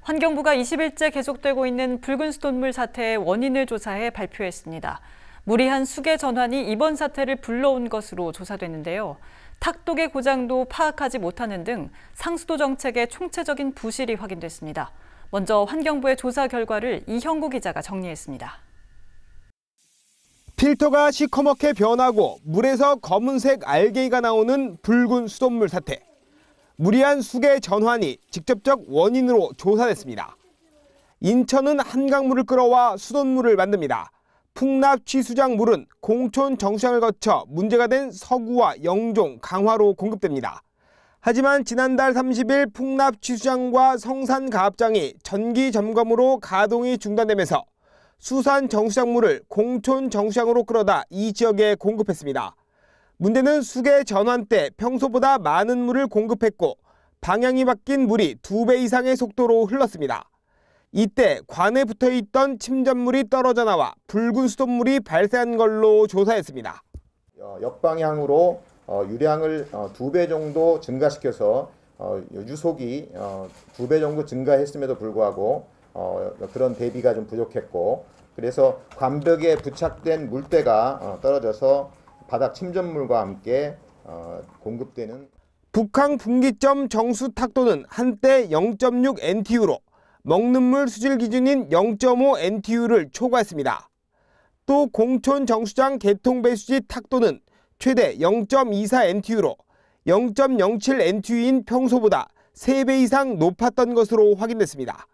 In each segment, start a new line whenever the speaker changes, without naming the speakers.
환경부가 20일째 계속되고 있는 붉은 수돗물 사태의 원인을 조사해 발표했습니다. 무리한 수계 전환이 이번 사태를 불러온 것으로 조사됐는데요. 탁독의 고장도 파악하지 못하는 등 상수도 정책의 총체적인 부실이 확인됐습니다. 먼저 환경부의 조사 결과를 이형구 기자가 정리했습니다.
필터가 시커멓게 변하고 물에서 검은색 알게이가 나오는 붉은 수돗물 사태. 무리한 수계 전환이 직접적 원인으로 조사됐습니다. 인천은 한강물을 끌어와 수돗물을 만듭니다. 풍납 취수장 물은 공촌 정수장을 거쳐 문제가 된 서구와 영종, 강화로 공급됩니다. 하지만 지난달 30일 풍납 취수장과 성산 가압장이 전기 점검으로 가동이 중단되면서 수산 정수장 물을 공촌 정수장으로 끌어다 이 지역에 공급했습니다. 문제는 수계 전환 때 평소보다 많은 물을 공급했고 방향이 바뀐 물이 2배 이상의 속도로 흘렀습니다. 이때 관에 붙어있던 침전물이 떨어져 나와 붉은 수돗물이 발생한 걸로 조사했습니다.
역방향으로 유량을 2배 정도 증가시켜서 유속이 2배 정도 증가했음에도 불구하고 그런 대비가 좀 부족했고, 그래서 관벽에 부착된 물때가 떨어져서 바닥 침전물과 함께 공급되는
북항 분기점 정수 탁도는 한때 0.6 NTU로 먹는 물 수질 기준인 0.5 NTU를 초과했습니다. 또 공촌 정수장 개통 배수지 탁도는 최대 0.24 NTU로 0.07 NTU인 평소보다 3배 이상 높았던 것으로 확인됐습니다.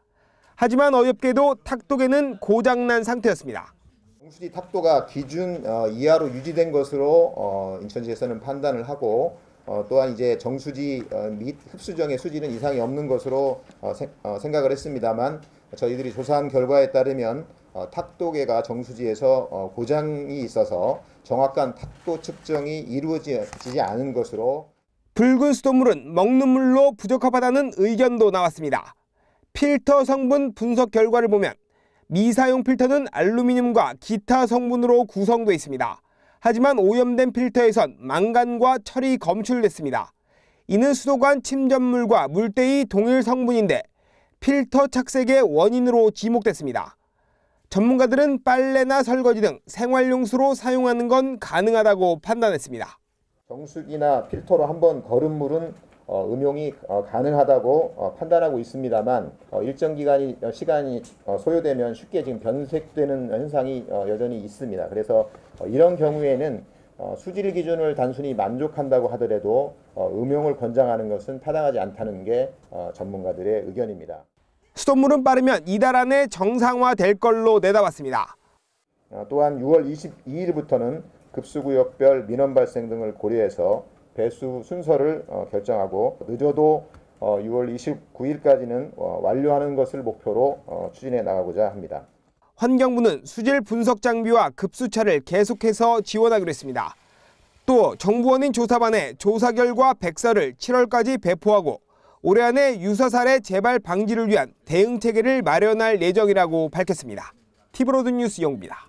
하지만 어이없게도 탁독에는 고장난 상태였습니다.
정수지 탁도가 기준 이하로 유지된 것으로 인천시에서는 판단을 하고, 또한 이제 정수지 및 흡수정의 수질은 이상이 없는 것으로 생각을 했습니다만, 저희들이 조사한 결과에 따르면 탁도계가 정수지에서 고장이 있어서 정확한 탁도 측정이 이루어지지 않은 것으로
붉은 수돗물은 먹는 물로 부적합하다는 의견도 나왔습니다. 필터 성분 분석 결과를 보면 미사용 필터는 알루미늄과 기타 성분으로 구성되어 있습니다. 하지만 오염된 필터에선 망간과 철이 검출됐습니다. 이는 수도관 침전물과 물때의 동일 성분인데 필터 착색의 원인으로 지목됐습니다. 전문가들은 빨래나 설거지 등 생활용수로 사용하는 건 가능하다고 판단했습니다.
정수기나 필터로 한번 거른 물은 음용이 가능하다고 판단하고 있습니다만, 일정 시간이 소요되면 쉽게 지금 변색되는 현상이 여전히 있습니다. 그래서 이런 경우에는 수질 기준을 단순히 만족한다고 하더라도 음용을 권장하는 것은 타당하지 않다는 게 전문가들의 의견입니다.
수돗물은 빠르면 이달 안에 정상화될 걸로 내다봤습니다.
또한 6월 22일부터는 급수구역별 민원 발생 등을 고려해서 배수 순서를 결정하고, 늦어도 6월 29일까지는 완료하는 것을 목표로 추진해 나가고자 합니다.
환경부는 수질 분석 장비와 급수차를 계속해서 지원하기로 했습니다. 또 정부원인 조사반에 조사 결과 백서를 7월까지 배포하고 올해 안에 유사 사례 재발 방지를 위한 대응 체계를 마련할 예정이라고 밝혔습니다. 티브로드 뉴스 영입니다.